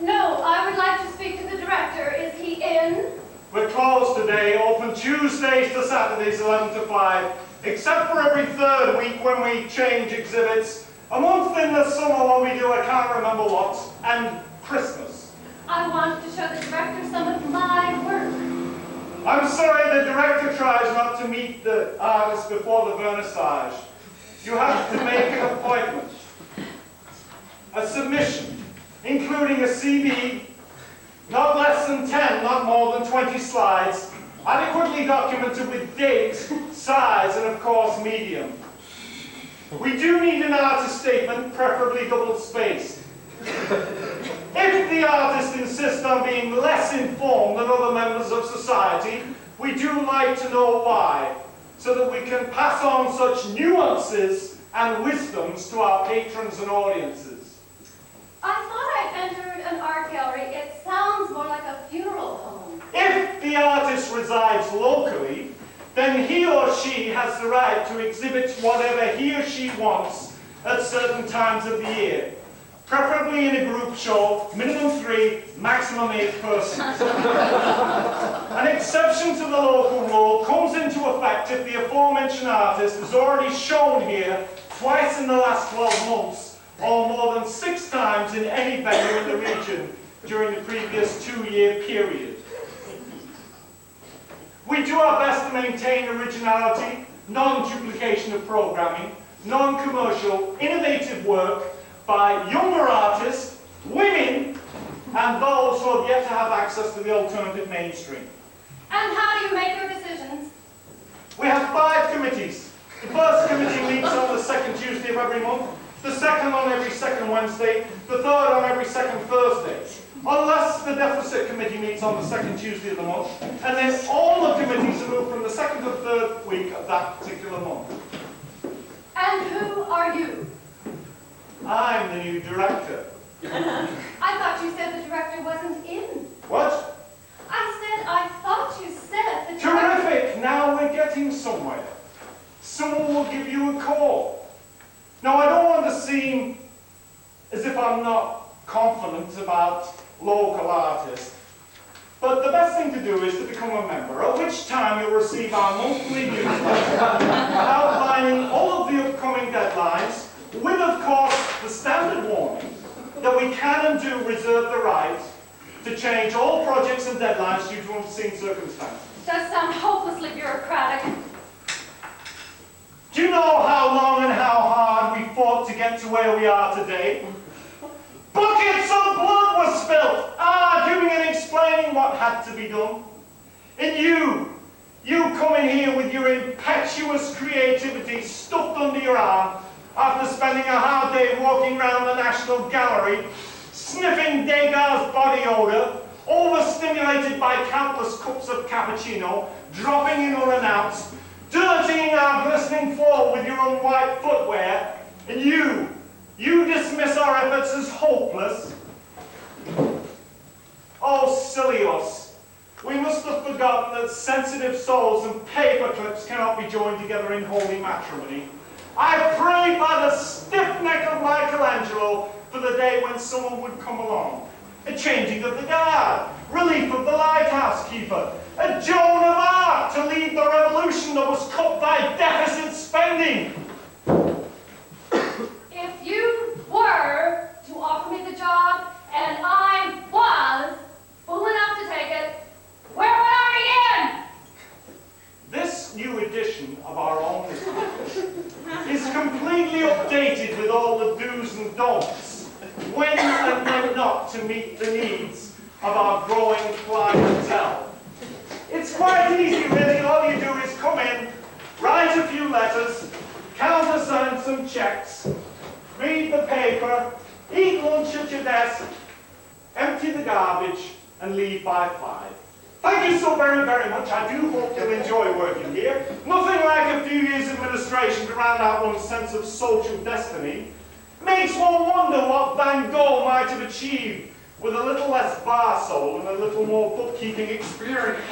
No, I would like to speak to the director. Is he in? We're closed today, open Tuesdays to Saturdays 11 to 5, except for every third week when we change exhibits, a month in the summer when we do I can't remember what, and Christmas. I want to show the director some of my work. I'm sorry, the director tries not to meet the artist before the vernissage. You have to make an appointment. A submission, including a CV, not less than 10, not more than 20 slides, adequately documented with date, size, and of course, medium. We do need an artist statement, preferably double-spaced. If the artist insists on being less informed than other members of society, we do like to know why, so that we can pass on such nuances and wisdoms to our patrons and audiences. I thought I entered an art gallery. It sounds more like a funeral home. If the artist resides locally, then he or she has the right to exhibit whatever he or she wants at certain times of the year. Preferably in a group show, minimum 3, maximum 8 persons. An exception to the local rule comes into effect if the aforementioned artist has already shown here twice in the last 12 months, or more than 6 times in any venue in the region during the previous 2-year period. We do our best to maintain originality, non-duplication of programming, non-commercial, innovative work by younger artists, women, and those who have yet to have access to the alternative mainstream. And how do you make your decisions? We have 5 committees. The first committee meets on the 2nd Tuesday of every month, the second on every 2nd Wednesday, the third on every 2nd Thursday. Unless the deficit committee meets on the 2nd Tuesday of the month, and then all the committees are moved from the 2nd to 3rd week of that particular month. And who are you? I'm the new director. I thought you said the director wasn't in. What? I thought you said the director... Terrific! Now we're getting somewhere. Someone will give you a call. Now, I don't want to seem as if I'm not confident about local artists, but the best thing to do is to become a member, at which time you'll receive our monthly newsletter outlining all of the upcoming deadlines, with, of course, the standard warning that we can and do reserve the right to change all projects and deadlines due to unforeseen circumstances. Does sound hopelessly bureaucratic. Do you know how long and how hard we fought to get to where we are today? Buckets of blood were spilt, arguing and explaining what had to be done. And you coming here with your impetuous creativity stuffed under your arm after spending a hard day walking around the National Gallery, sniffing Degas' body odor, overstimulated by countless cups of cappuccino, dropping in unannounced, dirtying our glistening floor with your unwiped footwear, and you dismiss our efforts as hopeless. Oh, silly us. We must have forgotten that sensitive souls and paper clips cannot be joined together in holy matrimony. I prayed by the stiff neck of Michelangelo for the day when someone would come along. A changing of the guard, relief of the lighthouse keeper, a Joan of Arc to lead the revolution that was cut by deficit spending. If you were to offer me the job, and I was fool enough to take it, where would I begin? This new edition of our own is completely updated with all the do's and don'ts, when and when not to meet the needs of our growing clientele. It's quite easy, really. All you do is come in, write a few letters, countersign some checks, read the paper, eat lunch at your desk, empty the garbage, and leave by 5. Thank you so very, very much. I do hope you'll enjoy working here. Nothing like a few years administration to round out one's sense of social destiny. Makes one wonder what Van Gogh might have achieved with a little less bar soul and a little more bookkeeping experience.